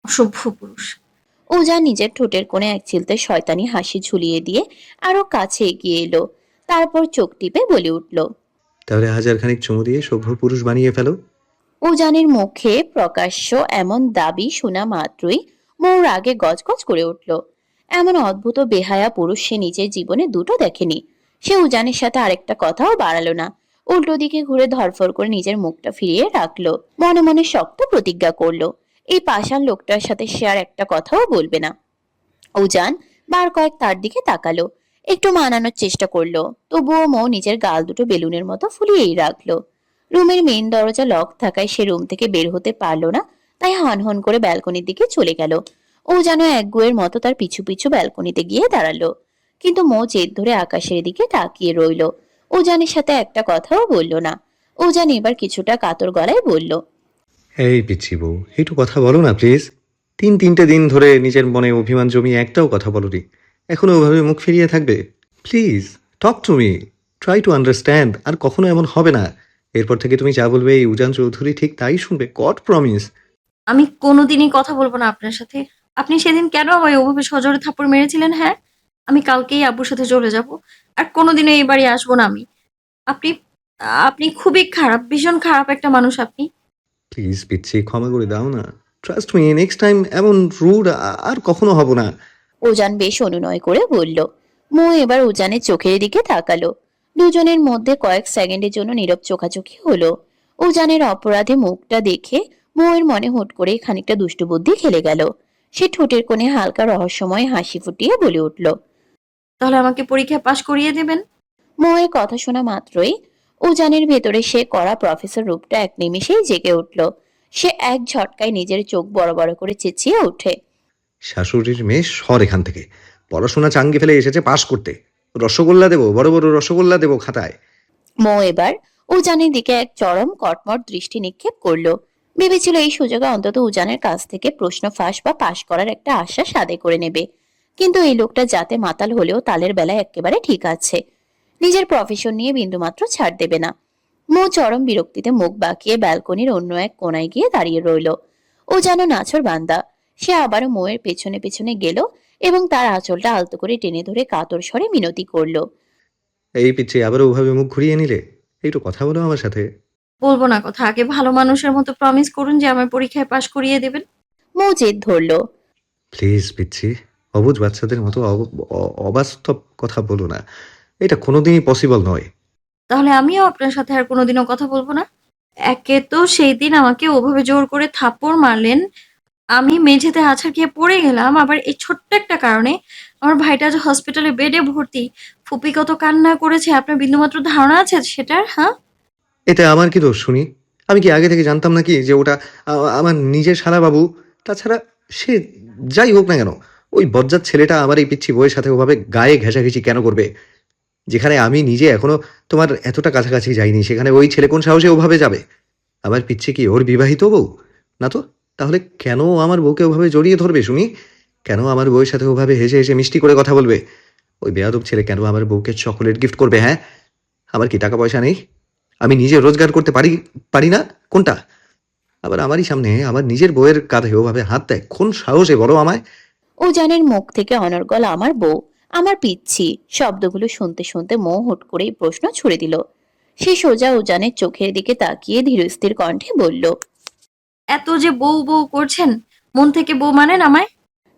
অসভ্য পুরুষ। উজান নিজের ঠোঁটের কোণে এক চিলতে শয়তানি হাসি ঝুলিয়ে দিয়ে আরো কাছে এগিয়ে এলো। তারপর চোখ টিপে বলে উঠল, তাহলে হাজারখানেক চুমু দিয়ে সভ্য পুরুষ বানিয়ে ফেলো। উজানের মুখে প্রকাশ্য এমন দাবি শোনা মাত্রই মৌ রাগে গজগজ করে উঠল। এমন অদ্ভুত বেহায়া পুরুষ সে নিজের জীবনে দুটো দেখেনি। সে উজানের সাথে আরেকটা কথাও বাড়ালো না, উল্টো দিকে ঘুরে ধরফর করে নিজের মুখটা ফিরিয়ে রাখলো। মনে মনে শক্ত প্রতিজ্ঞা করলো, এই পাষাণ লোকটার সাথে সে আর একটা কথাও বলবে না। উজান বার কয়েক তার দিকে তাকালো, একটু মানানোর চেষ্টা করলো, তবুও মৌ নিজের গাল দুটো বেলুনের মতো ফুলিয়েই রাখলো। রুমের মেইন দরজা লক থাকায় সে রুম থেকে বের হতে পারলো না, তাই হনহন করে ব্যালকনির দিকে চলে গেল। ও যেন একগুয়ের মতো তার পিছু পিছু ব্যালকনিতে গিয়ে দাঁড়ালো, কিন্তু মৌ জেদ ধরে আকাশের দিকে তাকিয়ে রইল। উজানের সাথে একটা কথাও বলল না। উজান এবার কিছুটা কাতর গলায় বলল, এই পিচ্ছি বউ, একটু কথা বলো না প্লিজ। তিনটে দিন ধরে নিজের মনে অভিমান জমিয়ে একটাও কথা বলোনি, এখনো ওভাবে মুখ ফিরিয়ে থাকবে? Please talk to me, try to understand. আর কখনো এমন হবে না। এরপর থেকে তুমি যা বলবে এই উজান চৌধুরী ঠিক তাই শুনবে, গড প্রমিস। আমি কোনোদিনই কথা বলবো না আপনার সাথে। আপনি সেদিন কেন আমায় ওভাবে সজোরে থাপ্পড় মেরেছিলেন? হ্যাঁ, আমি কালকেই আব্বুর সাথে চলে যাব। আর কোনোদিনও এই বাড়ি আসবো না আমি। আপনি আপনি খুবই খারাপ, ভীষণ খারাপ একটা মানুষ আপনি। প্লিজ পিচ্ছি, ক্ষমা করে দাও না। ট্রাস্ট মি, নেক্সট টাইম এমন রুড আর কখনো হব না। উজান বেশ অনুনয় করে বলল। মৌ এবার উজানের চোখের দিকে তাকালো। দুজনের মধ্যে কয়েক সেকেন্ডের জন্য নীরব চোখাচোখি হলো। উজানের অপরাধী মুখটা দেখে মৌয়ের মনে হুট করে খানিকটা দুষ্টু বুদ্ধি খেলে গেল। সে ঠোঁটের কোণে হালকা রহস্যময় হাসি ফুটিয়ে বলে উঠল, তাহলে আমাকে পরীক্ষায় পাশ করিয়ে দেবেন? মৌয়ের কথা শোনা মাত্রই উজানের ভেতরে সে করা প্রফেসর রূপটা এক নিমিষেই জেগে উঠল। সে এক ঝটকায় নিজের চোখ বড় বড় করে চেঁচিয়ে ওঠে, শাশুড়ির মেয়ে, সর এখান থেকে। পড়াশোনা চাঙ্গে ফেলে এসেছে পাশ করতে। রসগোল্লা দেবো, বড় বড় রসগোল্লা দেবো খাতায়। মৌ এবার উজানের দিকে এক চরম কটমট দৃষ্টি নিক্ষেপ করলো। ভেবেছিল এই সুযোগে অন্তত উজানের কাছ থেকে প্রশ্ন ফাঁস বা পাশ করার একটা আশ্বাস আদায় করে নেবে। কিন্তু এই লোকটা যাতে মাতাল হলেও তালের বেলায় একেবারে ঠিক আছে। নিজের প্রফেশন নিয়ে বিন্দুমাত্র ছাড় দেবে না। মৌ চরম বিরক্তিতে মুখ বাঁকিয়ে ব্যালকনির অন্য এক কোনায় গিয়ে দাঁড়িয়ে রইল। ও যেন নাছর বান্দা। সে আবারও মৌয়ের পেছনে পেছনে গেল এবং তার আঁচলটা আলতো করে টেনে ধরে কাতর স্বরে মিনতি করলো। এই পিচ্ছি, আবার ওভাবে মুখ ঘুরিয়ে নিলে? একটু কথা বলো আমার সাথে। বলবো না কথা। আগে ভালো মানুষের মতো প্রমিস করুন যে আমার পরীক্ষায় পাশ করিয়ে দেবেন। মৌ জেদ ধরলো, প্লিজ পিচ্ছি, অবুঝ বাচ্চাদের মতো অবাস্তব কথা বলো না। এটা কোনোদিনই পসিবল নয়। তাহলে আমিও আপনার সাথে আর কোনোদিনও কথা বলবো না। একে তো সেই দিন আমাকে ওভাবে জোর করে থাপ্পড় মারলেন, আমি মেঝেতে আছাড় খেয়ে পড়ে গেলাম। আবার এই ছোট্ট একটা কারণে আমার ভাইটা আজ হসপিটালে বেডে ভর্তি। ফুপি কত কান্না করেছে আপনার বিন্দুমাত্র ধারণা আছে সেটার? হ্যাঁ, এতে আমার কি দোষ শুনি? আমি কি আগে থেকে জানতাম নাকি যে ওটা আমার নিজের শালা বাবু? তাছাড়া সে যাই হোক না কেন, ওই বজ্জাত ছেলেটা আমার এই পিচ্ছি বউয়ের সাথে ওভাবে গায়ে ঘেঁষাঘেঁষি কেন করবে? যেখানে আমি নিজে এখনো তোমার এতটা কাছাকাছি যাইনি, সেখানে ওই ছেলে কোন সাহসে ওভাবে যাবে? আমার পিচ্ছি কি ওর বিবাহিত বউ? না তো। তাহলে কেন ও আমার বউকে ওভাবে জড়িয়ে ধরবে শুনি? কেন আমার বউয়ের সাথে ওভাবে হেসে হেসে মিষ্টি করে কথা বলবে? ওই বেয়াদব ছেলে কেন আমার বউকে চকোলেট গিফট করবে? হ্যাঁ, আমার কি টাকা পয়সা নেই? আমি নিজে রোজগার করতে পারি পারি না? কোনটা? আবার আমারই সামনে আমার নিজের বউয়ের কাঁধে ওভাবে হাত দেয়? কোন সাহসে বলো আমায়? উজানের মুখ থেকে অনর্গল আমার বউ, আমার পিচ্ছি শব্দগুলো শুনতে শুনতে মৌ হুট করেই প্রশ্ন ছুড়ে দিল। সে সোজা উজানের চোখের দিকে তাকিয়ে ধীরস্থির কণ্ঠে বলল, এত যে বউ বউ করছেন, মন থেকে বউ মানেন আমায়?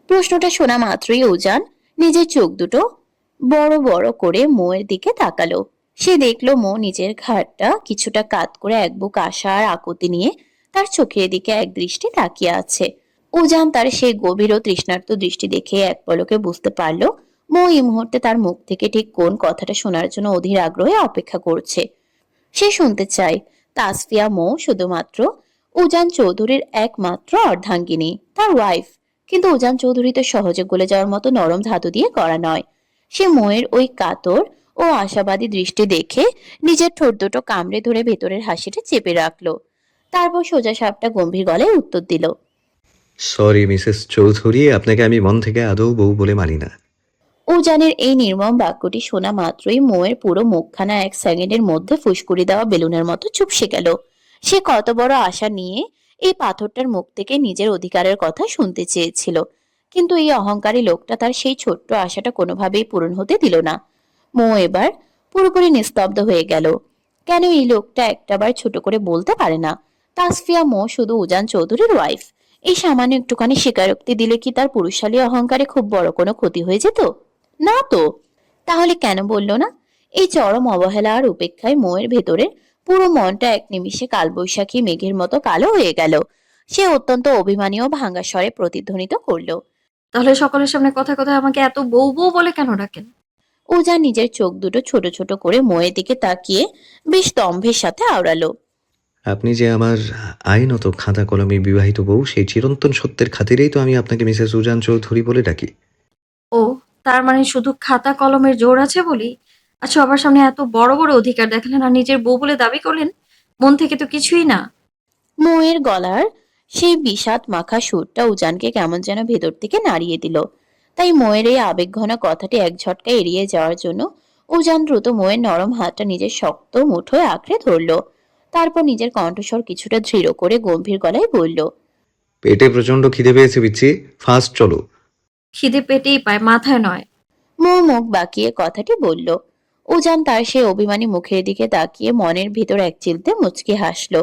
প্রশ্নটা শোনা মাত্রই উজান নিজের চোখ দুটো বড় বড় করে মৌয়ের দিকে তাকালো। সে দেখলো মৌ নিজের ঘাড়টা কিছুটা কাত করে এক বুক আশা আর আকুতি নিয়ে তার চোখের দিকে এক দৃষ্টি তাকিয়ে আছে। উজান তার সেই গভীর ও তৃষ্ণার্ত দৃষ্টি দেখে এক পলকে বুঝতে পারলো মৌ এই মুহূর্তে তার মুখ থেকে ঠিক কোন কথাটা শোনার জন্য অধীর আগ্রহে অপেক্ষা করছে। সে শুনতে চায় তাসফিয়া মৌ শুধুমাত্র উজান চৌধুরীর একমাত্র অর্ধাঙ্গিনী, তার ওয়াইফ। কিন্তু উজান চৌধুরী তো সহজে গলে যাওয়ার মতো নরম ধাতু দিয়ে করা নয়। সে মৌয়ের ওই কাতর ও আশাবাদী দৃষ্টি দেখে নিজের ঠোঁট দুটো কামড়ে ধরে ভেতরের হাসিটা চেপে রাখলো। তারপর সোজা সাপটা গম্ভীর গলায় উত্তর দিল, সরি মিসেস চৌধুরী, আপনাকে আমি মন থেকে আদৌ বউ বলে মানি না। উজানের এই নির্মম বাক্যটি শোনা মাত্রই মোয়ের পুরো মুখখানা 1 সেকেন্ডের মধ্যে ফুসকুড়ি দেওয়া বেলুনের মতো চুপসে গেল। সে কত বড় আশা নিয়ে এই পাথরটার মুখ থেকে নিজের অধিকারের কথা শুনতে চেয়েছিল, কিন্তু এই অহংকারী লোকটা তার সেই ছোট্ট আশাটা কোনোভাবেই পূরণ হতে দিল না। মো এবার পুরোপুরি নিস্তব্ধ হয়ে গেল। কেন এই লোকটা একটাবার ছোট করে বলতে পারে না তাসফিয়া মো শুধু উজান চৌধুরীর ওয়াইফ? এই সামান্য একটুখানি স্বীকারোক্তি দিলে কি তার পুরুষালী অহংকারে খুব বড় কোনো ক্ষতি হয়ে যেত? না তো। তাহলে কেন বলল না? এই চরম অবহেলা আর উপেক্ষায় মোয়ের ভেতরের পুরো মনটা এক নিমিষে কালবৈশাখী মেঘের মতো কালো হয়ে গেল। সে অত্যন্ত অভিমানী ও ভাঙা স্বরে প্রতিধ্বনিত করল। তাহলে সকলের সামনে কথায় কথায় আমাকে এত বউ বউ বলে কেন ডাকেন? উজা নিজের চোখ দুটো ছোট ছোট করে মোয়ের দিকে তাকিয়ে বেশ দম্ভের সাথে আওড়ালো। আপনি যে আমার আইনত খাতা কলমে বিবাহিত বউ, সেই চিরন্তন সত্যের খাতিরেই তো আমি আপনাকে মিসেস উজান চৌধুরী বলে ডাকি। ও, তার মানে শুধু খাতা কলমের জোর আছে বলি? আচ্ছা, সবার সামনে এত বড় বড় অধিকার দেখালেন আর নিজের বউ বলে দাবি করলেন, মন থেকে তো কিছুই না। মোয়ের গলার সেই বিষাদ মাখা সুরটা উজানকে কেমন যেন ভেতর থেকে নাড়িয়ে দিল। তাই মোয়ের এই আবেগঘন কথাটি এক ঝটকায় এড়িয়ে যাওয়ার জন্য উজান দ্রুত মোয়ের নরম হাতটা নিজের শক্ত মুঠোয় আঁকড়ে ধরল। তারপর নিজের কণ্ঠস্বর কিছুটা দৃঢ় করে গম্ভীর গলায় বলল, পেটে প্রচন্ড খিদে পেয়েছে পিচ্ছি, ফাস্ট চলো। খিদে পেটেই পায়, মাথায় নয়। মো মুখ বাঁকিয়ে কথাটি বলল। উজান তার সেই অভিমানী মুখের দিকে তাকিয়ে মনের ভিতর এক চিলতে মুচকি হাসল।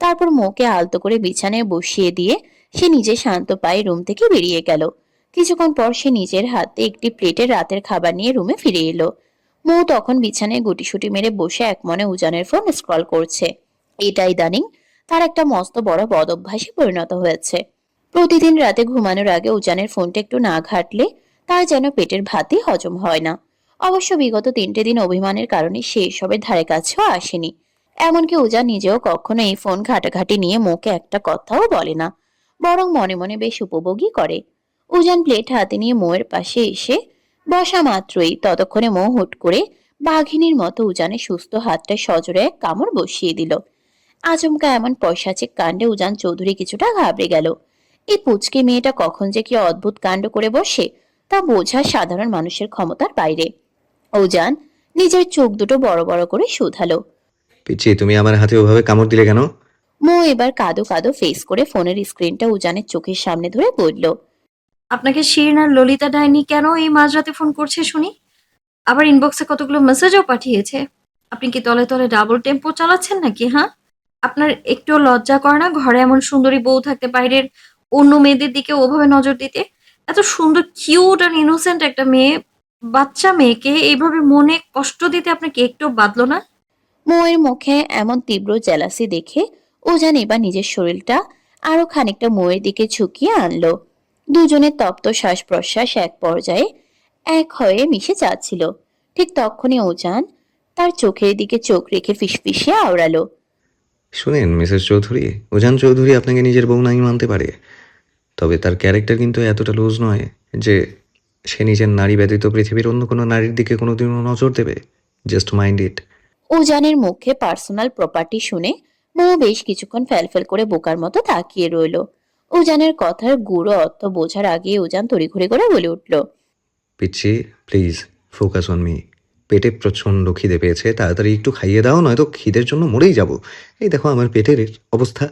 তারপর মোকে আলতো করে বিছানায় বসিয়ে দিয়ে সে নিজে শান্ত পায়ে রুম থেকে বেরিয়ে গেল। কিছুক্ষণ পর সে নিজের হাতে একটি প্লেটে রাতের খাবার নিয়ে রুমে ফিরে এলো। মৌ তখন বিছানায় গুটিসুটি মেরে বসে একমনে উজানের ফোন স্ক্রল করছে। এটা ইদানিং তার একটা মস্ত বড় বদ অভ্যাসে পরিণত হয়েছে। প্রতিদিন রাতে ঘুমানোর আগে উজানের ফোনটা একটু না ঘাটলে তার যেন পেটের ভাতই হজম হয় না। অবশ্য বিগত 3টে দিন অভিমানের কারণে সে এসবের ধারে কাছেও আসেনি। এমনকি উজান নিজেও কখনো এই ফোন ঘাটাঘাটি নিয়ে মুখে একটা কথাও বলে না, বরং মনে মনে বেশ উপভোগই করে। উজান প্লেট হাতে নিয়ে মোয়ের পাশে এসে বসা মাত্রই ততক্ষণে মৌ হুট করে বাঘিনীর মতো উজানের সুস্থ হাতটা সজোরে এক কামড় বসিয়ে দিল। আচমকা এমন পৈশাচিক কাণ্ডে উজান চৌধুরী কিছুটা ঘাবড়ে গেল। এই পুচকে মেয়েটা কখন যে কি অদ্ভুত কাণ্ড করে বসে তা বোঝা সাধারণ মানুষের ক্ষমতার বাইরে। উজান নিজের চোখ দুটো বড় বড় করে শুধালো। পিচ্ছি, তুমি আমার হাতে ওভাবে কামড় দিলে কেন? মৌ এবার কাদো কাদো ফেস করে ফোনের স্ক্রিনটা উজানের চোখের সামনে ধরে বলল, আপনাকে শিরিন আর ললিতা ডাইনি কেন এই মাঝরাতে ফোন করছে শুনি? আবার ইনবক্সে কতগুলো মেসেজও পাঠিয়েছে। আপনি কি তলে তলে ডাবল টেম্পো চালাচ্ছেন নাকি, হ্যাঁ? আপনার একটুও লজ্জা করে না ঘরে এমন সুন্দরী বউ থাকতে বাইরের অন্য মেয়েদের দিকে ওভাবে নজর দিতে? এত সুন্দর কিউট আর ইনোসেন্ট একটা মেয়ে, বাচ্চা মেয়েকে এইভাবে মনে কষ্ট দিতে আপনাকে একটু বাদলো না? মৌয়ের মুখে এমন তীব্র জেলাসি দেখে উজান এবার নিজের শরীরটা আরো খানিকটা মৌয়ের দিকে ঝুঁকিয়ে আনলো। দুজনের তপ্ত শ্বাস প্রশ্বাস এক পর্যায়ে এক হয়ে মিশে যাচ্ছিল। ঠিক তখনই উজান তার চোখের দিকে চোখ রেখে ফিসফিসিয়ে আওড়ালো, শুনেন মিসেস চৌধুরী, উজান চৌধুরী আপনাকে নিজের বউ নাই মানতে পারে, তবে তার ক্যারেক্টার কিন্তু এতটা লুজ নয় যে সে নিজের নারী ব্যতীত পৃথিবীর অন্য কোনো নারীর দিকে কোনোদিনও নজর দেবে। Just mind it. উজানের মুখে পার্সোনাল প্রপার্টি শুনে মৌ বেশ কিছুক্ষণ ফ্যালফ্যাল করে বোকার মতো তাকিয়ে রইল। উজানের কথার গুঁড়ো অর্থ বোঝার আগে উজান তড়িঘড়ি করে বলে উঠল, পিচ্ছি, প্লিজ ফোকাস অন মি। পেটে প্রচণ্ড খিদে পেয়েছে, তাড়াতাড়ি একটু খাইয়ে দাও, নয়তো খিদের জন্য মরেই যাব। এই দেখো আমার পেটের অবস্থা।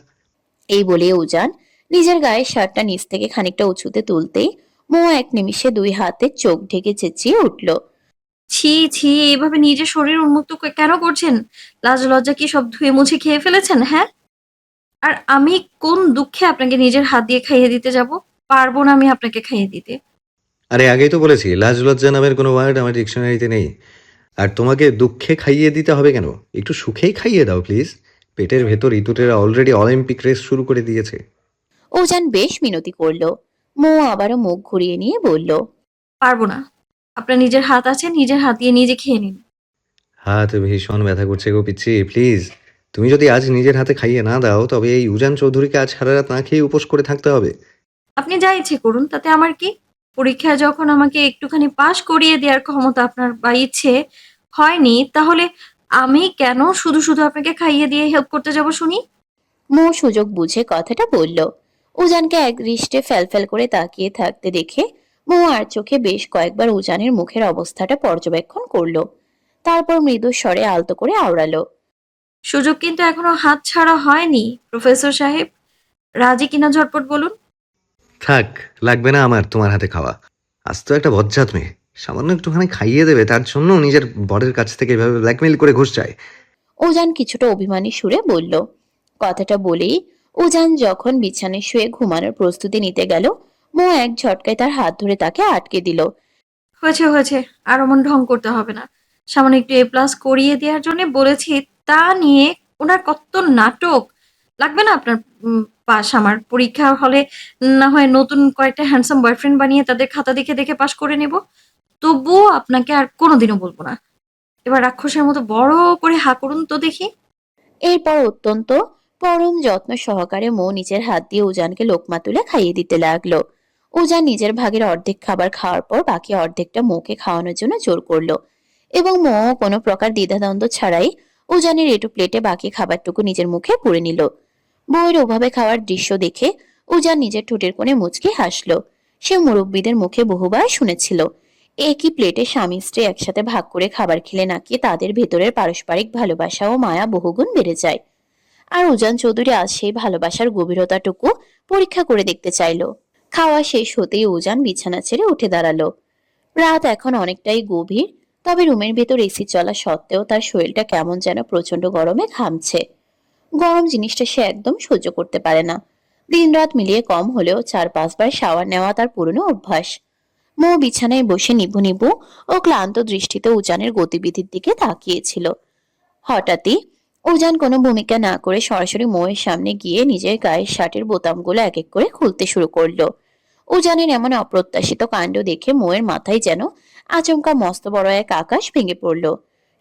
এই বলে উজান নিজের গায়ের শার্টটা নিচ থেকে খানিকটা উঁচুতে তুলতেই মৌ এক নিমিষে 2 হাতে চোখ ঢেকে চেঁচিয়ে উঠল, ছি ছি, এভাবে নিজের শরীর উন্মুক্ত কেন করছেন? লাজ লজ্জা কি সব ধুয়ে মুছে খেয়ে ফেলেছেন, হ্যাঁ? আর আমি কোন দুঃখে আপনাকে নিজের হাত দিয়ে খাইয়ে দিতে যাব? পারবো না আমি আপনাকে খাইয়ে দিতে। আরে আগেই তো বলেছি, লাজ লজ্জা নামের কোনো ওয়ার্ড আমার ডিকশনারিতে নেই। আর তোমাকে দুঃখে খাইয়ে দিতে হবে কেন? একটু সুখেই খাইয়ে দাও প্লিজ। পেটের ভেতর ইঁদুরেরা অলরেডি অলিম্পিক রেস শুরু করে দিয়েছে। উজান বেশ মিনতি করল। মৌ আবারও মুখ ঘুরিয়ে নিয়ে বলল, পারবো না। আপনার নিজের হাত আছে, নিজের হাত দিয়ে নিজে খেয়ে নিন। হাত ভীষণ ব্যথা করছে গো পিচ্ছি, প্লিজ। তুমি যদি আজ নিজের হাতে খাইয়ে না দাও, তবে এই উজান চৌধুরীকে আজ সারা রাত না খেয়ে উপোস করে থাকতে হবে। আপনি যা ইচ্ছে করুন, তাতে আমার কি? পরীক্ষায় যখন আমাকে একটুখানি পাশ করিয়ে দেওয়ার ক্ষমতা আপনার বা ইচ্ছে হয়নি, তাহলে আমি কেন শুধু শুধু আপনাকে খাইয়ে দিয়ে হেল্প করতে যাব শুনি? মৌ সুযোগ বুঝে কথাটা বলল। উজানকে এক দৃষ্টে ফ্যালফ্যাল করে তাকিয়ে থাকতে দেখে মৌ আর চোখে বেশ কয়েকবার উজানের মুখের অবস্থাটা পর্যবেক্ষণ করলো। তারপর মৃদু স্বরে আলতো করে আওড়ালো। সুযোগ কিন্তু এখনো হাত ছাড়া হয়নি প্রফেসর সাহেব। রাজি কিনা ঝটপট বলুন। থাক, লাগবে না আমার তোমার হাতে খাওয়া। আজ তো একটা বজ্জাত মেয়ে, সামান্য একটুখানি খাইয়ে দেবে তার জন্য নিজের বরের কাছ থেকে এভাবে ব্ল্যাকমেইল করে ঘুষ চায়। উজান কিছুটা অভিমানী সুরে বলল। কথাটা বলেই উজান যখন বিছানায় শুয়ে ঘুমানোর প্রস্তুতি নিতে গেল, মৌ এক ঝটকায় তার হাত ধরে তাকে আটকে দিল। হয়েছে হয়েছে, আর অমন ঢং করতে হবে না। সামান্য একটু A+ করিয়ে দেওয়ার জন্য বলেছি, তা নিয়ে ওনার কত নাটক। লাগবে না আপনার পাস আমার পরীক্ষা হলে। না হয় নতুন কয়েকটা হ্যান্ডসাম বয়ফ্রেন্ড বানিয়ে তাদের খাতা দেখে দেখে পাস করে নেব। তবুও আপনাকে আর কোনোদিনও বলবো না। এবার রাক্ষসের মতো বড় করে হা করুন তো দেখি। এরপর অত্যন্ত পরম যত্ন সহকারে মৌ নিজের হাত দিয়ে উজানকে লোকমা তুলে খাইয়ে দিতে লাগলো। উজান নিজের ভাগের অর্ধেক খাবার খাওয়ার পর বাকি অর্ধেকটা মৌকে খাওয়ানোর জন্য জোর করলো, এবং মৌ কোনো প্রকার দ্বিধাদ্বন্দ্ব ছাড়াই উজানের এটু প্লেটে বাকি খাবারটুকু নিজের মুখে পুরে নিল। বউয়ের ওভাবে খাওয়ার দৃশ্য দেখে উজান নিজের ঠোঁটের কোণে মুচকি হাসলো। সে মুরব্বীদের মুখে বহুবার শুনেছিল, একই প্লেটে স্বামী স্ত্রী একসাথে ভাগ করে খাবার খেলে নাকি তাদের ভেতরের পারস্পরিক ভালোবাসা ও মায়া বহুগুণ বেড়ে যায়। আর উজান চৌধুরী আজ সেই ভালোবাসার গভীরতাটুকু পরীক্ষা করে দেখতে চাইলো। খাওয়া শেষ হতেই উজান বিছানা ছেড়ে উঠে দাঁড়ালো। রাত এখন অনেকটাই গভীর, তবে রুমের ভেতর এসি চলা সত্ত্বেও তার শরীরটা কেমন যেন প্রচন্ড গরমে ঘামছে। গরম জিনিসটা সে একদম সহ্য করতে পারে না। দিন রাত মিলিয়ে কম হলেও 4-5 বার শাওয়ার নেওয়া তার পুরনো অভ্যাস। মৌ বিছানায় বসে নিভু নিভু ও ক্লান্ত দৃষ্টিতে উজানের গতিবিধির দিকে তাকিয়েছিল। হঠাৎই উজান কোনো ভূমিকা না করে সরাসরি মৌয়ের সামনে গিয়ে নিজের গায়ের শার্টের বোতামগুলো এক এক করে খুলতে শুরু করলো। উজানের এমন অপ্রত্যাশিত কাণ্ড দেখে মৌয়ের মাথায় যেন আচমকা মস্ত বড় এক আকাশ ভেঙে পড়ল।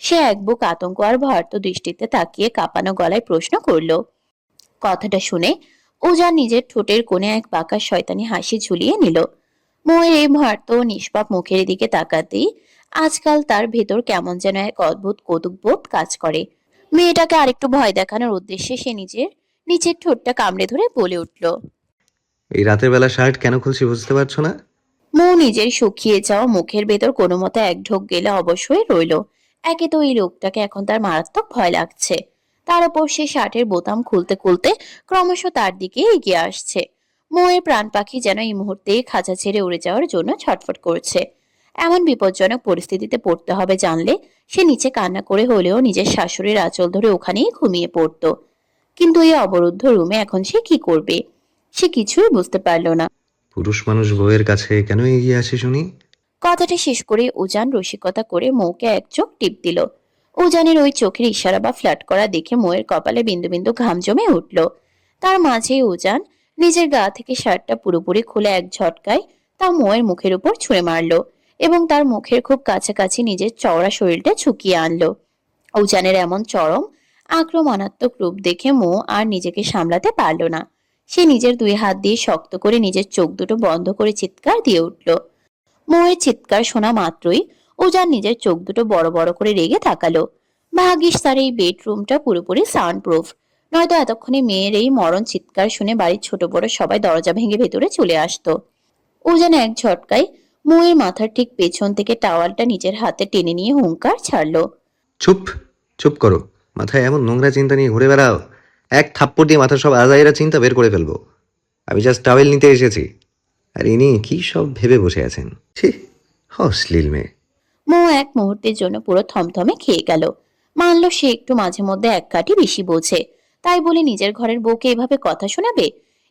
সে এক বুক আতঙ্ক আর ভয়ার্ত দৃষ্টিতে তাকিয়ে কাঁপানো গলায় প্রশ্ন করলো। কথাটা শুনে উজান নিজের ঠোঁটের কোণে এক বাঁকা শয়তানি হাসি ঝুলিয়ে নিল। মৌয়ের এই ভয়ার্ত ও নিষ্পাপ মুখের দিকে তাকাতেই আজকাল তার ভেতর কেমন যেন এক অদ্ভুত কৌতুকবোধ কাজ করে। মেয়েটাকে আরেকটু ভয় দেখানোর উদ্দেশ্যে সে নিচের ঠোঁটটা কামড়ে ধরে বলে উঠল। এই রাতের বেলা শার্ট কেন খুলছি বুঝতে পারছো না? মৌ নিজের শুকিয়ে যাওয়া মুখের ভেতর কোনো মতে এক ঢোক গেলে অবশ্যই রইল। একে তো এই লোকটাকে এখন তার মারাত্মক ভয় লাগছে, তার উপর সে শার্টের বোতাম খুলতে খুলতে ক্রমশ তার দিকে এগিয়ে আসছে। মৌয়ের প্রাণ পাখি যেন এই মুহূর্তে খাঁচা ছেড়ে উড়ে যাওয়ার জন্য ছটফট করছে। এমন বিপজ্জনক পরিস্থিতিতে পড়তে হবে জানলে সে নিচে কান্না করে হলেও নিজের শাশুড়ির আঁচল ধরে ওখানেই ঘুমিয়ে পড়তো। কিন্তু এই অবরুদ্ধ রুমে এখন সে কি করবে? সে কিছুই বুঝতে পারল না। পুরুষ মানুষ বউয়ের কাছে কেন এগিয়ে আসে শুনি? কথাটা শেষ করে উজান রসিকতা করে মৌকে এক চোখ টিপ দিল। উজানের ওই চোখের ইশারা বা ফ্ল্যাট করা দেখে মৌয়ের কপালে বিন্দু বিন্দু ঘাম জমে উঠল। তার মাঝেই উজান নিজের গা থেকে শার্টটা পুরোপুরি খুলে এক ঝটকায় তা মৌয়ের মুখের উপর ছুঁড়ে মারলো, এবং তার মুখের খুব কাছাকাছি নিজের চওড়া শরীরটা ঝুঁকিয়ে আনলো। উজানের এমন চরম আক্রমণাত্মক রূপ দেখে মৌ আর নিজেকে সামলাতে পারল না। সে নিজের 2 হাত দিয়ে শক্ত করে নিজের চোখ দুটো বন্ধ করে চিৎকার দিয়ে উঠল। মৌয়ের চিৎকার শোনা মাত্রই উজান নিজের চোখ দুটো বড় বড় করে রেগে তাকালো। ভাগ্যিস তার এই বেডরুমটা পুরোপুরি সাউন্ড প্রুফ, নয়তো এতক্ষণে মেয়ের এই মরণ চিৎকার শুনে বাড়ির ছোট বড় সবাই দরজা ভেঙে ভেতরে চলে আসতো। উজান এক ঝটকায় মৌয়ের মাথার ঠিক পেছন থেকে টাওয়ালটা নিজের হাতে টেনে নিয়ে হুঙ্কার ছাড়লো। চুপ, চুপ করো। মাথায় এমন নোংরা চিন্তা নিয়ে ঘুরে বেড়াও, এক থাপ্পড় দিয়ে মাথার সব আজাইরা চিন্তা বের করে ফেলবো। আমি জাস্ট টাওয়েল নিতে এসেছি, আর ইনি কি সব ভেবে বসে আছেন। ছি, অশ্লীল মেয়ে। মৌ এক মুহূর্তের জন্য পুরো থমথমে খেয়ে গেল। মানলো সে একটু মাঝে মধ্যে এক কাঠি বেশি বোঝে, তাই বলে নিজের ঘরের বউকে এভাবে কথা শোনাবে?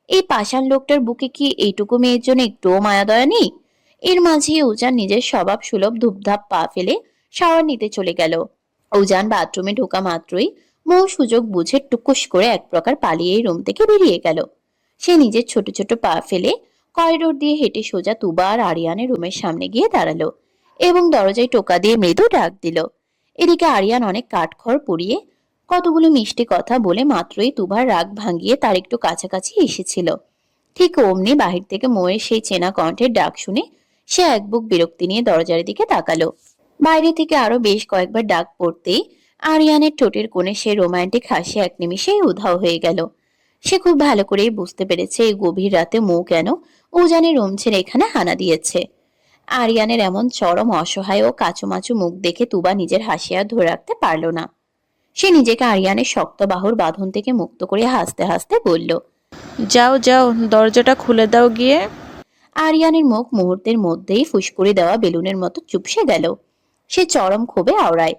এই পাষাণ লোকটার বুকে কি এইটুকু মেয়ের জন্য একটুও মায়া দয়া নেই? এর মাঝে উজান নিজের স্বভাব সুলভ ধূপধাপ পা ফেলে শাওয়ার নিতে চলে গেল। উজান বাথরুমে ঢোকা মাত্রই মৌ সুযোগ বুঝে টুকুস করে এক প্রকার পালিয়ে রুম থেকে বেরিয়ে গেল। সে নিজের ছোট ছোট পা ফেলে করিডোর দিয়ে হেঁটে সোজা তুবা আর আরিয়ানের রুমের সামনে গিয়ে দাঁড়ালো, এবং দরজায় টোকা দিয়ে মৃদু ডাক দিল। এদিকে আরিয়ান অনেক কাঠখড় পুড়িয়ে কতগুলো মিষ্টি কথা বলে মাত্রই তুবার রাগ ভাঙিয়ে তার একটু কাছাকাছি এসেছিল। ঠিক অমনি বাহির থেকে মৌয়ের সেই চেনা কণ্ঠের ডাক শুনে সে এক বুক বিরক্তি নিয়ে দরজার দিকে তাকালো। বাইরে থেকে আরো বেশ কয়েকবার ডাক পড়তেই আরিয়ানের ঠোঁটের কোণে সে রোমান্টিক হাসি এক নিমিষেই উধাও হয়ে গেল। সে খুব ভালো করেই বুঝতে পেরেছে এই গভীর রাতে মৌ কেন উজানের রুম ছেড়ে এখানে হানা দিয়েছে। আরিয়ানের এমন চরম অসহায় ও কাচুমাচু মুখ দেখে তুবা নিজের হাসি আর ধরে রাখতে পারল না। সে নিজেকে আরিয়ানের শক্ত বাহুর বাঁধন থেকে মুক্ত করে হাসতে হাসতে বলল, যাও যাও, দরজাটা খুলে দাও গিয়ে। আরিয়ানের মুখ মুহূর্তের মধ্যেই ফুসকুড়ি দেওয়া বেলুনের মতো চুপসে গেল। সে চরম ক্ষোভে আওড়ায়,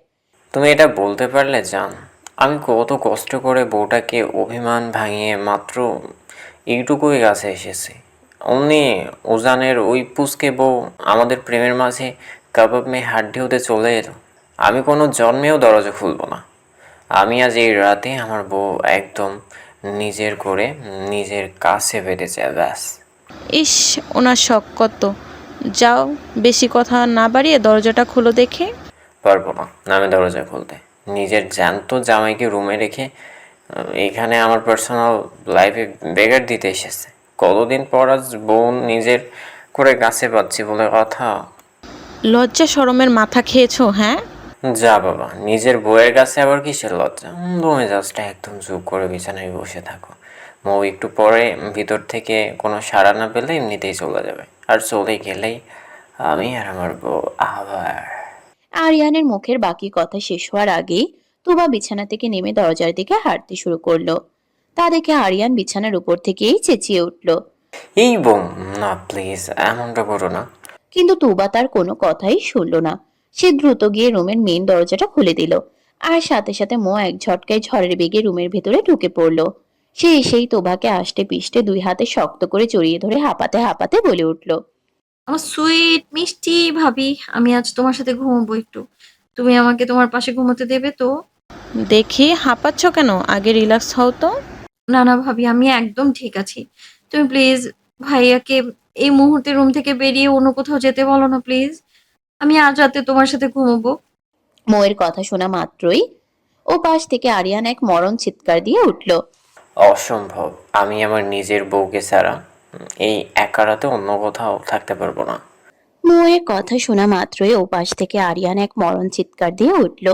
তুমি এটা বলতে পারলে জান, আমি কত কষ্ট করে বউটাকে অভিমান ভাঙিয়ে মাত্র এইটুকুই কাছে এসেছি। অমনি উজানের ওই পুচকে বউ আমাদের প্রেমের মাঝে কাবাব মেয়ে হাড্ডি হতে চলে এলো। আমি কোনো জন্মেও দরজা খুলবো না। আমি আজ এই রাতে আমার বউ একদম নিজের করে নিজের কাছে পেতে চাই, ব্যাস। ইস, ওনার শখ কত। যাও, বেশি কথা না বাড়িয়ে দরজাটা খুলো দেখে। পারবো না আমি দরজা খুলতে। নিজের জ্যান্ত জামাইকে রুমে রেখে এখানে আমার পার্সোনাল লাইফে বেগার দিতে এসেছে। কতদিন পর আজ বউ নিজের করে গাছে পাচ্ছি বলে কথা। লজ্জা শরমের মাথা খেয়েছো? হ্যাঁ, যা বাবা, নিজের বউয়ের কাছে আবার কিসের লজ্জা। মেজাজটা একদম চুপ করে বিছানায় বসে থাকো। বউ একটু পরে ভিতর থেকে কোনো সাড়া না পেলে এমনিতেই চলে যাবে, আর চলে গেলেই আমি আর আমার বউ আবার। আরিয়ানের মুখের বাকি কথা শেষ হওয়ার আগেই তুবা বিছানা থেকে নেমে দরজার দিকে হাঁটতে শুরু করলো। তা দেখে আরিয়ান বিছানার উপর থেকেই চেঁচিয়ে উঠল, এই বউ, না প্লিজ এমনটা করো না। কিন্তু তুবা তার কোনো কথাই শুনল না। সে দ্রুত গিয়ে রুমের মেইন দরজাটা খুলে দিল, আর সাথে সাথে মো এক ঝটকায় ঝড়ের বেগে রুমের ভেতরে ঢুকে পড়ল। সে এসেই তোবাকে আষ্টে পিষ্টে দুই হাতে শক্ত করে জড়িয়ে ধরে হাঁপাতে হাঁপাতে বলে উঠল, আমার সুইট মিষ্টি ভাবি, আমি আজ তোমার সাথে ঘুমাবো একটু। তুমি আমাকে তোমার পাশে ঘুমোতে দেবে তো? দেখি হাঁপাচ্ছ কেন, আগে রিল্যাক্স হও তো। না না ভাবি, আমি একদম ঠিক আছি। তুমি প্লিজ ভাইয়াকে এই মুহূর্তে রুম থেকে বেরিয়ে অন্য কোথাও যেতে বলো না প্লিজ। আমি আজ রাতে তোমার সাথে ঘুমাবো। মোয়ের কথা শোনা মাত্রই ও পাশ থেকে আরিয়ান এক মরণ চিৎকার দিয়ে উঠল, অসম্ভব, আমি আমার নিজের বউকে ছাড়া এই একা রাতে অন্য কোথাও থাকতে পারবো না। মোয়ের কথা শোনা মাত্রই ওপাশ থেকে আরিয়ান এক মরণ চিৎকার দিয়ে উঠল।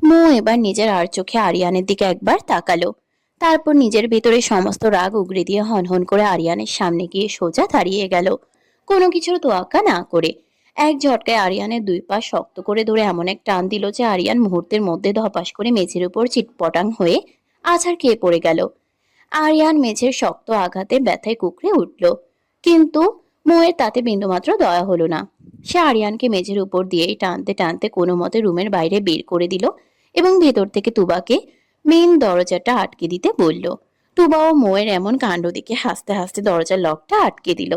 মো এবার নিজের আর চোখে আরিয়ানের দিকে একবার তাকালো, তারপর নিজের ভেতরে সমস্ত রাগ উগরে দিয়ে হনহন করে আরিয়ানের সামনে গিয়ে সোজা দাঁড়িয়ে গেল, কোনো কিছুর তোয়াক্কা না করে। এক ঝটকায় আরিয়ানের দুই পা শক্ত করে ধরে এমন এক টান দিল যে আরিয়ান মুহূর্তের মধ্যে ধপাস করে মেঝের উপর চিটপটাং হয়ে আছাড় খেয়ে পড়ে গেল। আরিয়ান মেঝের শক্ত আঘাতে ব্যথায় কুকড়ে উঠল, কিন্তু মোয়ের তাতে বিন্দুমাত্র দয়া হলো না। সে আরিয়ানকে মেঝের উপর দিয়েই টানতে টানতে কোনো মতে রুমের বাইরে বের করে দিল এবং ভেতর থেকে তুবাকে মেন দরজাটা আটকে দিতে বলল। তুবাও মোয়ের এমন কাণ্ড দেখে হাসতে হাসতে দরজার লকটা আটকে দিল।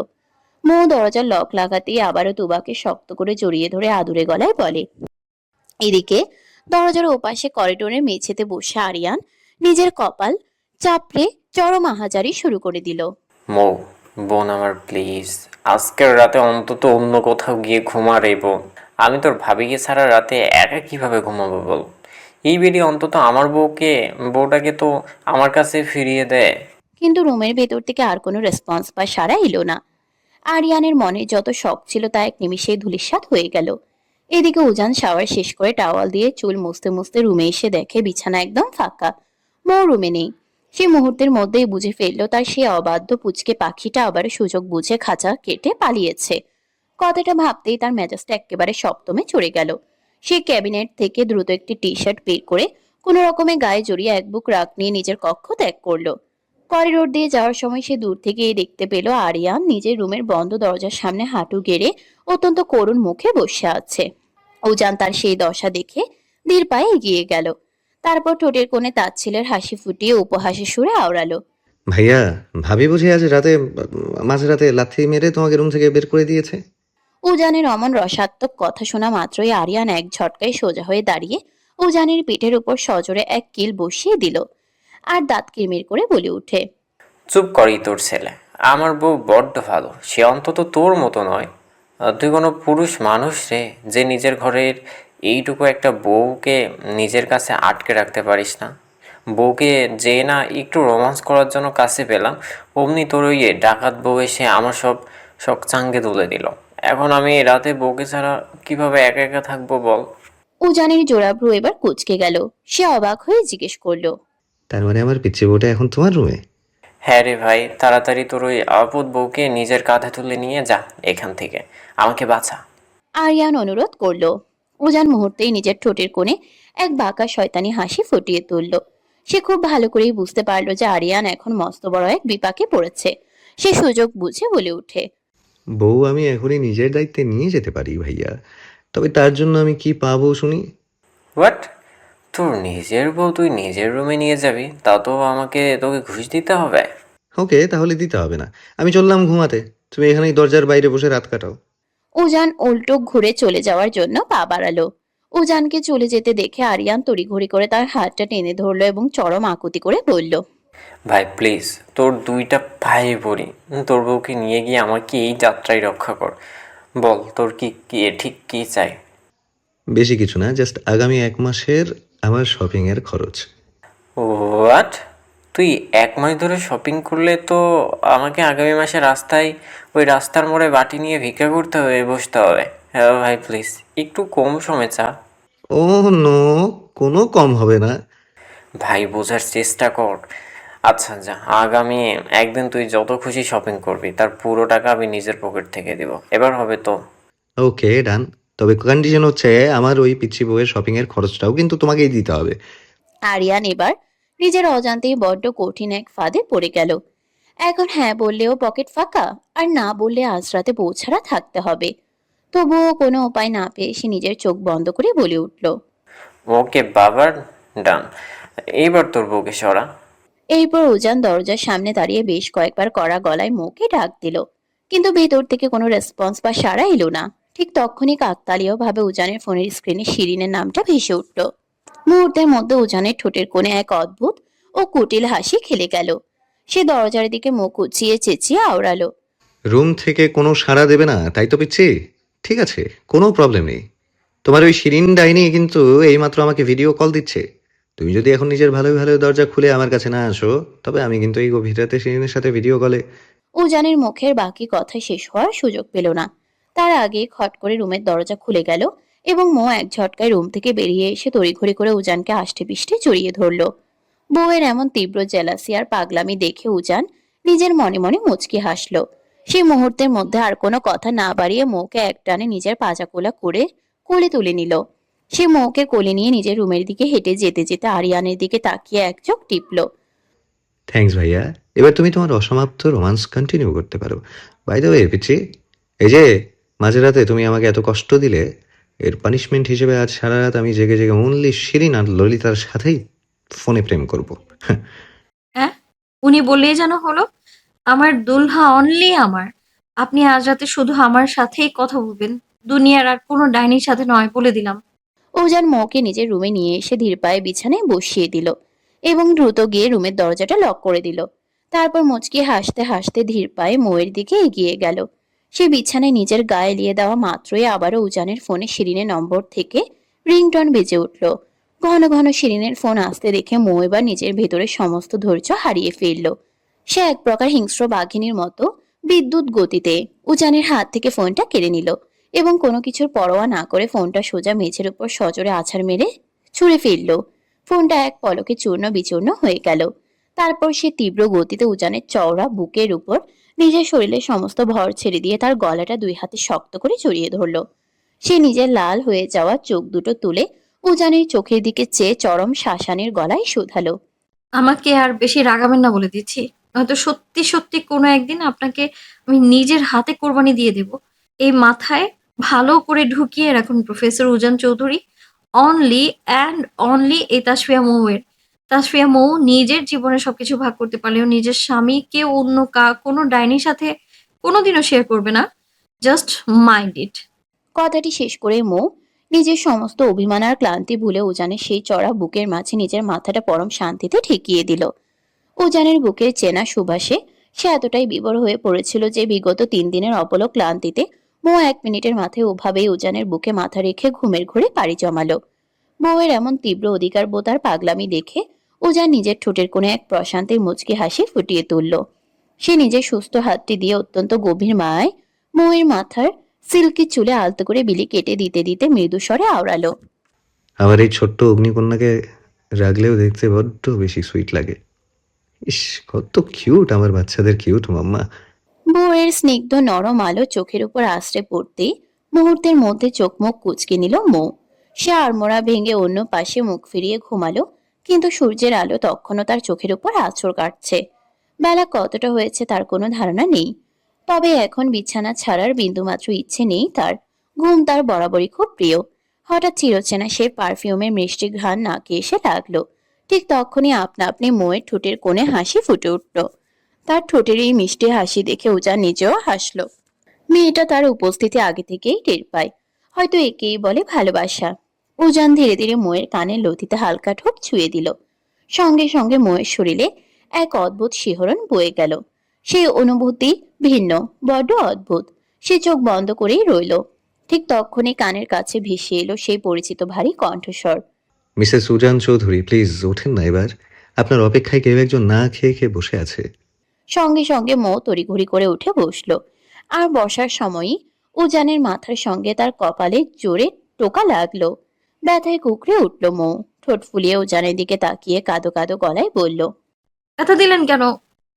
মো দরজার লক লাগাতেই আবারও তুবাকে শক্ত করে জড়িয়ে ধরে আদুরে গলায় বলে, এদিকে দরজার ওপাশে করিডোরের মেঝেতে বসে আরিয়ান নিজের কপাল চাপড়ে চরম আহাজারি শুরু করে দিল। মৌ, বোন আমার প্লিজ, আজকের রাতে অন্তত অন্য কোথাও গিয়ে ঘুমা রে বোন। আমি তোর ভাবিকে ছাড়া রাতে একা কিভাবে ঘুমাবো বল। এই বেরি অন্তত আমার বউটাকে তো আমার কাছে ফিরিয়ে দেয়। কিন্তু রুমের ভেতর থেকে আর কোনো রেসপন্স বা সাড়া এলো না। আরিয়ানের মনে যত শখ ছিল তা এক নিমিষেই ধূলিসাৎ হয়ে গেল। এদিকে উজান শাওয়ার শেষ করে টাওয়াল দিয়ে চুল মুছতে মুছতে রুমে এসে দেখে বিছানা একদম ফাঁকা, মৌ রুমে নেই। সে মুহূর্তের মধ্যেই বুঝে ফেললো তার সে অবাধ্য পুচকে পাখিটা আবার সুযোগ বুঝে খাঁচা কেটে পালিয়েছে। কথাটা ভাবতেই তার মেজাজটা একেবারে সপ্তমে চড়ে গেল। সে ক্যাবিনেট থেকে দ্রুত একটি টি শার্ট বের করে কোনো রকমে গায়ে জড়িয়ে এক বুক রাগ নিয়ে নিজের কক্ষ ত্যাগ করলো। করিডোর দিয়ে যাওয়ার সময় সে দূর থেকেই দেখতে পেল আরিয়ান নিজের রুমের বন্ধ দরজার সামনে হাঁটু গেড়ে অত্যন্ত করুণ মুখে বসে আছে। উজান তার সেই দশা দেখে ধীর পায়ে এগিয়ে গেল, তারপর ঠোঁটের কোণে তাচ্ছিলের হাসি ফুটিয়ে উপহাসের সুরে আওড়ালো, ভাইয়া, ভাবি বুঝি আজ রাতে মাঝরাতে লাথি মেরে তোমাকে রুম থেকে বের করে দিয়েছে? উজানের অমন রসাত্মক কথা শোনা মাত্রই আরিয়ান এক ঝটকায় সোজা হয়ে দাঁড়িয়ে উজানের পিঠের উপর সজোরে এক কিল বসিয়ে দিল আর দাঁত কিরমির করে বলে উঠে, চুপ করি তোর ছেলে। আমার বউ বড্ড ভালো, সে অন্তত তোর মতো নয়। তুই কোনো পুরুষ মানুষ রে, যে নিজের ঘরের এইটুকু একটা বউকে নিজের কাছে আটকে রাখতে পারিস না। বউকে যে না একটু রোমান্স করার জন্য কাছে পেলাম, অমনি তোর ওই ডাকাত বউ এসে আমার সব শখ চাঙ্গে তুলে দিল। এখন আমি এই রাতে বউকে ছাড়া কিভাবে একা একা থাকবো বল। উজানের জোড়াভ্রু এবার কুঁচকে গেল। সে অবাক হয়ে জিজ্ঞেস করলো, তার মানে আমার পিচ্ছি বউটা এখন তোমার রুমে? হ্যাঁ রে ভাই, তাড়াতাড়ি তোর ওই আপদ বউকে নিজের কাঁধে তুলে নিয়ে যা এখান থেকে, আমাকে বাঁচা। আরিয়ান অনুরোধ করলো। উজান মুহূর্তেই নিজের ঠোঁটের কোণে এক বাঁকা শয়তানি হাসি ফুটিয়ে তুলল। সে খুব ভালো করেই বুঝতে পারলো যে আরিয়ান এখন মস্ত বড় এক বিপাকে পড়েছে। সে সুযোগ বুঝে বলে ওঠে, বউ আমি এখনই নিজের দায়িত্বে নিয়ে যেতে পারি ভাইয়া, তবে তার জন্য আমি কি পাবো শুনি? হোয়াট? তোর নিজের বউ তুই নিজের রুমে নিয়ে যাবি, তা তো আমাকে তোকে ঘুষ দিতে হবে? ওকে, তাহলে দিতে হবে না, আমি চললাম ঘুমাতে। তুমি এখানেই দরজার বাইরে বসে রাত কাটাও। উজান উল্টো ঘুরে চলে যাওয়ার জন্য পা বাড়ালো। উজানকে চলে যেতে দেখে আরিয়ান তড়িঘড়ি করে তার হাতটা টেনে ধরলো এবং চরম আকুতি করে বলল, ভাই প্লিজ, তোর দুইটা পায়ে পড়ি, তোর বউকে নিয়ে গিয়ে আমার কি এই যাত্রায় রক্ষা কর। বল তোর কি কি ঠিক কি চাই? বেশি কিছু না, জাস্ট আগামী 1 মাসের আমার শপিংয়ের খরচ। হোয়াট? তুই 1 মাস ধরে শপিং করলে তো আমাকে আগামী মাসে রাস্তায় ওই রাস্তার মোড়ে বাটি নিয়ে ভিক্ষা করতে হবে, বসতে হবে। হ্যাঁ ভাই প্লিজ, একটু কম সময় চা। ও নো, কোনো কম হবে না। ভাই বোঝার চেষ্টা কর। আচ্ছা যা, আগামী একদিন তুই যত খুশি শপিং করবি, তার পুরো টাকা আমি নিজের পকেট থেকে দিব। এবার হবে তো? ওকে ডান, তবে কন্ডিশন হচ্ছে আমার ওই পিচ্ছি বউয়ের শপিংয়ের খরচটাও কিন্তু তোমাকেই দিতে হবে। আরিয়ান এবার নিজের অজান্তেই বড্ড কঠিন এক ফাঁদে পড়ে গেল। এখন হ্যাঁ বললেও পকেট ফাঁকা, আর না বললে আজ রাতে বউ ছাড়া থাকতে হবে। তবুও কোনো উপায় না পেয়ে সে নিজের চোখ বন্ধ করে বলে উঠল, ওকে বাবার, ডান। এইবার তোর বউকে সরা। এরপর উজান দরজার সামনে দাঁড়িয়ে বেশ কয়েকবার কড়া গলায় মুখে ডাক দিল, কিন্তু ভেতর থেকে কোনো রেসপন্স বা সাড়া এলো না। ঠিক তখনই কাকতালীয় ভাবে উজানের ফোনের স্ক্রিনে শিরিনের নামটা ভেসে উঠল। মুহূর্তের মধ্যে উজানের ঠোঁটের কোণে এক অদ্ভুত ও কুটিল হাসি খেলে গেল। সে দরজার দিকে মুখ উঁচিয়ে চেঁচিয়ে আওড়ালো, রুম থেকে কোনো সাড়া দেবে না তাই তো পিচ্ছি? ঠিক আছে, কোনো প্রবলেম নেই। তোমার ওই শিরিন ডাইনি কিন্তু এইমাত্র আমাকে ভিডিও কল দিচ্ছে। তুমি যদি এখন নিজের ভালোই ভালো দরজা খুলে আমার কাছে না আসো, তবে আমি কিন্তু এই গভীর রাতে শিরিনের সাথে ভিডিও কলে। উজানের মুখের বাকি কথা শেষ হওয়ার সুযোগ পেল না। তার আগে খট করে রুমের দরজা খুলে গেল এবং মো এক ঝটকায় রুম থেকে বেরিয়ে এসে তড়িঘড়ি করে উজানকে আষ্টে পিষ্টে জড়িয়ে ধরল। বউয়ের এমন তীব্র জেলাসি আর পাগলামি দেখে উজান নিজের মনে মনে মুচকি হাসল। সে মুহূর্তের মধ্যে আর কোনো কথা না বাড়িয়ে মৌকে একটানে নিজের পাজাকোলা করে কোলে তুলে নিল। সে মৌকে কোলে নিয়ে নিজের রুমের দিকে হেঁটে যেতে যেতে আরিয়ানের দিকে তাকিয়ে এক চোখ টিপল। থ্যাঙ্কস ভাইয়া, এবার তুমি তোমার অসমাপ্ত রোমান্স কন্টিনিউ করতে পারো। বাই দ্য ওয়ে পিচ্ছি, এই যে মাঝরাতে তুমি আমাকে এত কষ্ট দিলে, এর পানিশমেন্ট হিসেবে আজ সারা রাত আমি জেগে জেগে অনলি শিরিন আর ললিতার সাথেই ফোনে প্রেম করব। হ্যাঁ, উনি বললেই যেন হলো, আমার দুলহা অনলি আমার। আপনি আজ রাতে শুধু আমার সাথেই কথা বলবেন, দুনিয়ার আর কোনো ডাইনির সাথে নয়, বলে দিলাম। ওজান মৌকে নিজের রুমে নিয়ে এসে ধীর পায়ে বিছানায় বসিয়ে দিল এবং দ্রুত গিয়ে রুমের দরজাটা লক করে দিল। তারপর মুচকি হাসতে হাসতে ধীর পায়ে মৌয়ের দিকে এগিয়ে গেল। সে বিছানায় নিজের গায়ে এলিয়ে দেওয়া মাত্রই আবারও উজানের ফোনে শিরিনের নম্বর থেকে রিংটন বেজে উঠল। ঘন ঘন শিরিনের ফোন আসতে দেখে মৌ এবার নিজের ভেতরের সমস্ত ধৈর্য হারিয়ে ফেলল। সে এক প্রকার হিংস্র বাঘিনীর মতো বিদ্যুৎ গতিতে উজানের হাত থেকে ফোনটা কেড়ে নিল এবং কোনো কিছুর পরোয়া না করে ফোনটা সোজা মেঝের উপর সজোরে আছাড় মেরে ছুঁড়ে ফেলল। ফোনটা এক পলকে চূর্ণ বিচূর্ণ হয়ে গেল। তারপর সে তীব্র গতিতে উজানের চওড়া বুকের উপর নিজের শরীরের সমস্ত ভর ছেড়ে দিয়ে তার গলাটা 2 হাতে শক্ত করে জড়িয়ে ধরল। সে নিজের লাল হয়ে যাওয়া চোখ দুটো তুলে উজানের চোখের দিকে চেয়ে চরম শাসানির গলায় শুধালো, আমাকে আর বেশি রাগাবেন না বলে দিচ্ছি, হয়তো সত্যি সত্যি কোনো একদিন আপনাকে আমি নিজের হাতে কোরবানি দিয়ে দেব। এই মাথায় ভালো করে ঢুকিয়ে রাখুন, professor Ujan Chowdhury. Only and only এই তাসফিয়া মৌয়ের। তাসফিয়া মৌ নিজের জীবনে সবকিছু ভাগ করতে পারলেও নিজের স্বামীকে অন্য কোনো ডাইনির সাথে কোনোদিনও শেয়ার করবে না। জাস্ট মাইন্ড ইট। কথাটি শেষ করে মৌ নিজের সমস্ত অভিমান আর ক্লান্তি ভুলে উজানের সেই চড়া বুকের মাঝে নিজের মাথাটা পরম শান্তিতে ঠেকিয়ে দিল। উজানের বুকের চেনা সুবাসে সে এতটাই বিভোর হয়ে পড়েছিল যে বিগত 3 দিনের অপলক ক্লান্তিতে মৌ 1 মিনিটের মাথায় ওভাবেই উজানের বুকে মাথা রেখে ঘুমের ঘোরে পাড়ি জমালো। বউয়ের এমন তীব্র অধিকার বোধ আর পাগলামি দেখে উজান নিজের ঠোঁটের কোণে এক প্রশান্তির মুচকি হাসি ফুটিয়ে তুলল। সে নিজের সুস্থ হাতটি দিয়ে অত্যন্ত গভীর মায়ায় মৌয়ের মাথার সিল্কি চুলে আলতো করে বিলি কেটে দিতে দিতে মৃদু স্বরে আওড়ালো, আমার এই ছোট্ট অগ্নিকন্যাকে রাগলেও দেখতে বড্ড বেশি সুইট লাগে। ইস, কত কিউট আমার বাচ্চাদের কিউট মাম্মা। বউয়ের স্নিগ্ধ নরম আলো চোখের উপর আশ্রে পড়তেই মুহূর্তের মধ্যে চোখ মুখ কুঁচকে নিল মৌ। সে আড়মোড়া ভেঙে অন্য পাশে মুখ ফিরিয়ে ঘুমালো, কিন্তু সূর্যের আলো তখনও তার চোখের উপর আঁচড় কাটছে। বেলা কতটা হয়েছে তার কোনো ধারণা নেই, তবে এখন বিছানা ছাড়ার বিন্দুমাত্র ইচ্ছে নেই তার। ঘুম তার বরাবরই খুব প্রিয়। হঠাৎ চিরচেনা সে পারফিউমের মিষ্টি ঘ্রাণ নাকে এসে লাগলো। ঠিক তখনই আপনা আপনি মোয়ের ঠোঁটের কোণে হাসি ফুটে উঠল। তার ঠোঁটের এই মিষ্টি হাসি দেখে উজান নিজেও হাসলো। মেয়েটা তার উপস্থিতি আগে থেকেই টের পায়, হয়তো একেই বলে ভালোবাসা। উজান ধীরে ধীরে মোয়ের কানের লতিতে হালকা ঠোঁট ছুঁয়ে দিল। সঙ্গে সঙ্গে মোয়ের শরীরে এক অদ্ভুত শিহরণ বয়ে গেল। সেই অনুভূতি ভিন্ন, বড্ড অদ্ভুত। সে চোখ বন্ধ করেই রইল। ঠিক তখনই কানের কাছে ভেসে এলো সেই পরিচিত ভারী কণ্ঠস্বর। মিসেস উজান চৌধুরী, প্লিজ ওঠেন না এবার। আপনার অপেক্ষায় কেউ একজন না খেয়ে খেয়ে বসে আছে। সঙ্গে সঙ্গে মৌ তড়িঘড়ি করে উঠে বসলো। আর বসার সময়ই উজানের মাথার সঙ্গে তার কপালে জোরে টোকা লাগলো। ব্যথায় কুকড়ে উঠল মৌ। ঠোঁট ফুলিয়ে উজানের দিকে তাকিয়ে কাঁদো কাঁদো গলায় বলল। ব্যথা দিলেন কেন?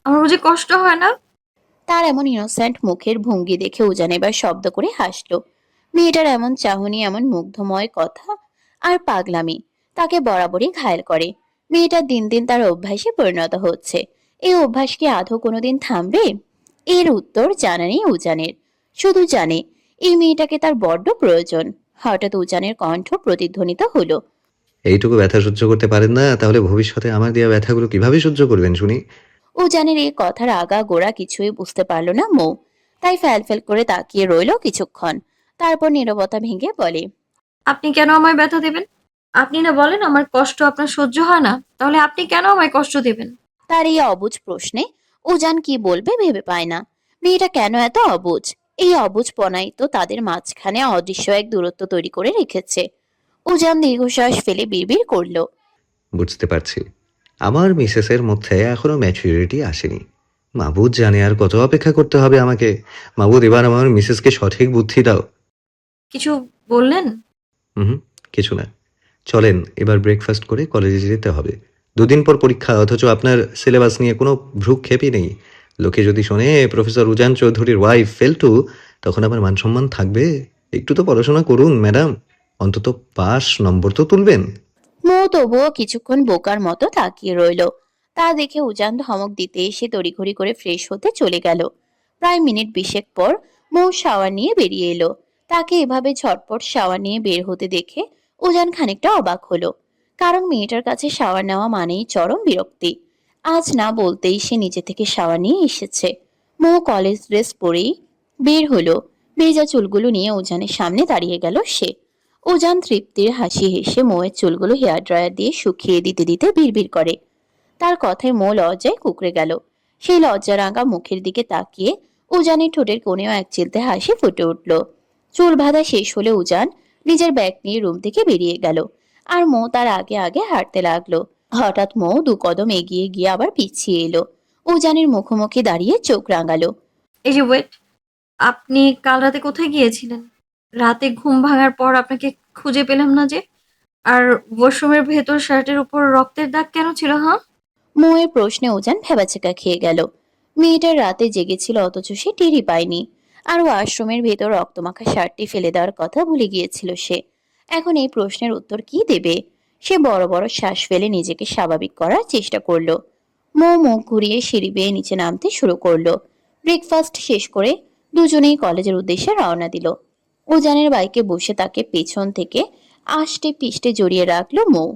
আমার বুঝি কষ্ট হয় না? তার এমন ইনোসেন্ট মুখের ভঙ্গি দেখে উজান এবার শব্দ করে হাসলো। মেয়েটার এমন চাহনি, এমন মুগ্ধময় কথা আর পাগলামি তাকে বরাবরই ঘায়েল করে। মেয়েটার দিন দিন তার অভ্যাসে পরিণত হচ্ছে। এই অভ্যাস কি আদৌ কোনোদিন থামবে? এর উত্তর জানা নেই উজানের। শুধু জানে এই মেয়েটাকে তার বড্ড প্রয়োজন। হঠাৎ উজানের কণ্ঠ প্রতিধ্বনিত হলো। এইটুকু ব্যথা সহ্য করতে পারেন না, তাহলে ভবিষ্যতে আমার দেওয়া ব্যথাগুলো কিভাবে সহ্য করবেন শুনি? উজানের এই কথার আগা গোড়া কিছুই বুঝতে পারল না মৌ। তাই ফ্যাল করে তাকিয়ে রইল কিছুক্ষণ। তারপর নীরবতা ভেঙে বলে। আপনি কেন আমায় ব্যথা দেবেন? আপনি না বলেন আমার কষ্ট আপনার সহ্য হয় না, তাহলে আপনি কেন আমায় কষ্ট দেবেন? তার এই অবুঝ প্রশ্নে উজান কি বলবে ভেবে পায় না। মেয়েটা কেন এত অবুঝ? এই অবুঝপনাই তো তাদের মাঝখানে অদৃশ্য এক দূরত্ব তৈরি করে রেখেছে। উজান দীর্ঘশ্বাস ফেলে বিড়বিড় করলো। বুঝতে পারছি, আমার মিসেসের মধ্যে এখনো ম্যাচুরিটি আসেনি। মাবুদ জানে আর কত অপেক্ষা করতে হবে আমাকে। মাবুদ, এবার আমার মিসেসকে সঠিক বুদ্ধি দাও। কিছু বললেন? হুম, কিছু না। চলেন এবার ব্রেকফাস্ট করে কলেজে যেতে হবে। দুদিন পর পরীক্ষা, অথচ আপনার সিলেবাস নিয়ে কোনো ভ্রুক্ষেপই নেই। লোকে যদি শোনে প্রফেসর উজান চৌধুরীর ওয়াইফ ফেলটু, তখন আমার মান সম্মান থাকবে? একটু তো পড়াশোনা করুন ম্যাডাম, অন্তত পাস নম্বর তো তুলবেন। মৌ তবুও কিছুক্ষণ বোকার মতো তাকিয়ে রইল। তা দেখে উজান ধমক দিতে এসে তড়িঘড়ি করে ফ্রেশ হতে চলে গেল। প্রায় মিনিট 20 পর মৌ শাওয়ার নিয়ে বেরিয়ে এলো। তাকে এভাবে ঝটপট শাওয়ার নিয়ে বের হতে দেখে উজান খানিকটা অবাক হলো। কারণ মেয়েটার কাছে শাওয়ার নেওয়া মানেই চরম বিরক্তি। আজ না বলতেই সে নিজে থেকে শাওয়ার নিয়ে এসেছে। মৌ কলেজ ড্রেস পরেই বের হলো। ভেজা চুলগুলো নিয়ে উজানের সামনে দাঁড়িয়ে গেল সে। উজান তৃপ্তির হাসি হেসে মৌয়ের চুলগুলো হেয়ার ড্রায়ার দিয়ে শুকিয়ে দিতে দিতে বিড়বিড় করে। তার কথায় মৌ লজ্জায় কুঁকড়ে গেল। সেই লজ্জারাঙা মুখের দিকে তাকিয়ে উজানের ঠোঁটের কোণেও এক চিলতে হাসি ফুটে উঠল। চুল বাঁধা শেষ হলে উজান নিজের ব্যাগ নিয়ে রুম থেকে বেরিয়ে গেল। আর মৌ তার আগে আগে হাঁটতে লাগলো। হঠাৎ মৌ 2 কদম এগিয়ে গিয়ে আবার পিছিয়ে এলো। উজানের মুখোমুখি দাঁড়িয়ে চোখ রাঙালো। এই যে ওয়েট, আপনি কাল রাতে কোথায় গিয়েছিলেন? রাতে ঘুম ভাঙার পর আপনাকে খুঁজে পেলাম না যে। আর ওয়াশরুমের ভেতর শার্টের উপর রক্তের দাগ কেন ছিল, হ্যাঁ? মৌয়ের প্রশ্নে উজান ভ্যাবাচেকা খেয়ে গেল। মেয়েটার রাতে জেগেছিল অথচ সে টেরই পায়নি। আর ওয়াশরুমের ভেতর রক্তমাখা শার্টটি ফেলে দেওয়ার কথা ভুলে গিয়েছিল সে। এখন এই প্রশ্নের উত্তর কি দেবে? সে বড় বড় শ্বাস ফেলে নিজেকে স্বাভাবিক করার চেষ্টা করলো। মৌ মুখ ঘুরিয়ে সিঁড়ি বেয়ে নিচে নামতে শুরু করলো। ব্রেকফাস্ট শেষ করে দুজনেই কলেজের উদ্দেশ্যে রওনা দিল। উজানের বাইকে বসে তাকে পেছন থেকে আষ্টে পিষ্টে জড়িয়ে রাখলো মৌ।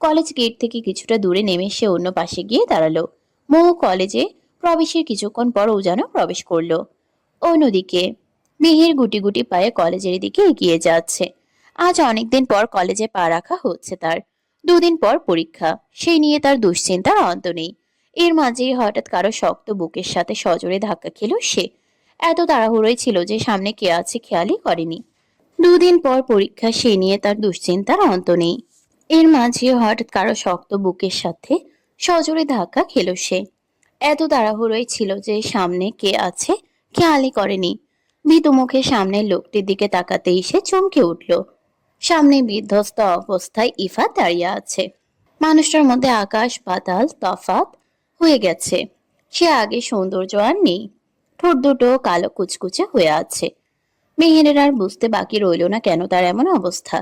কলেজ গেট থেকে কিছুটা দূরে নেমে সে অন্য পাশে গিয়ে দাঁড়ালো। মৌ কলেজে প্রবেশের কিছুক্ষণ পর উজানও প্রবেশ করলো। অন্যদিকে মিহির গুটি গুটি পায়ে কলেজের দিকে এগিয়ে যাচ্ছে। আজ অনেকদিন পর কলেজে পা রাখা হচ্ছে তার। 2 দিন পর পরীক্ষা, সেই নিয়ে তার দুশ্চিন্তার অন্ত নেই। এর মাঝেই হঠাৎ কারো শক্ত বুকের সাথে সজোরে ধাক্কা খেল সে। এত তাড়াহুড়োই ছিল যে সামনে কে আছে খেয়ালই করেনি। 2 দিন পর পরীক্ষা, সেই নিয়ে তার দুশ্চিন্তার অন্ত নেই। এর মাঝে হঠাৎ কারো শক্ত বুকের সাথে সজোরে ধাক্কা খেল সে। এত তাড়াহুড়োই ছিল যে সামনে কে আছে খেয়ালই করেনি। ভীতু মুখে সামনের লোকটির দিকে তাকাতেই সে চমকে উঠল। সামনে বিধ্বস্ত অবস্থায় ইফাত দাঁড়িয়ে আছে। মানুষটার মধ্যে আকাশ পাতাল তফাত হয়ে গেছে। সে আগে সৌন্দর্য আর নেই। ঠোঁট দুটো কালো কুচকুচে হয়ে আছে। মেহেরের আর বুঝতে বাকি রইল না কেন তার এমন অবস্থা।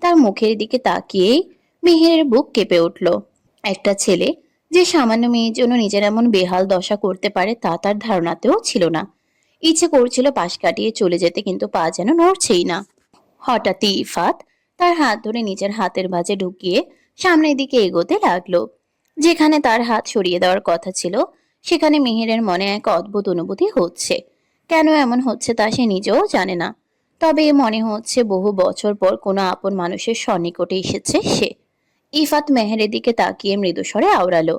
তার মুখের দিকে তাকিয়েই মেহেরের বুক কেঁপে উঠল। একটা ছেলে যে সামান্য মেয়ের জন্য নিজের এমন বেহাল দশা করতে পারে তা তার ধারণাতেও ছিল না। ইচ্ছে করছিল পাশ কাটিয়ে চলে যেতে, কিন্তু পা যেন নড়ছেই না। হঠাৎই ইফাত তার হাত ধরে নিজের হাতের ভাঁজে ঢুকিয়ে সামনের দিকে এগোতে লাগলো। যেখানে তার হাত সরিয়ে দেওয়ার কথা ছিল সেখানে মেহেরের মনে এক অদ্ভুত অনুভূতি হচ্ছে। কেন এমন হচ্ছে তা সে নিজেও জানে না, তবে মনে হচ্ছে বহু বছর পর কোনো আপন মানুষের সন্নিকটে এসেছে সে। ইফাত মেহেরের দিকে তাকিয়ে মৃদুস্বরে আওড়ালো,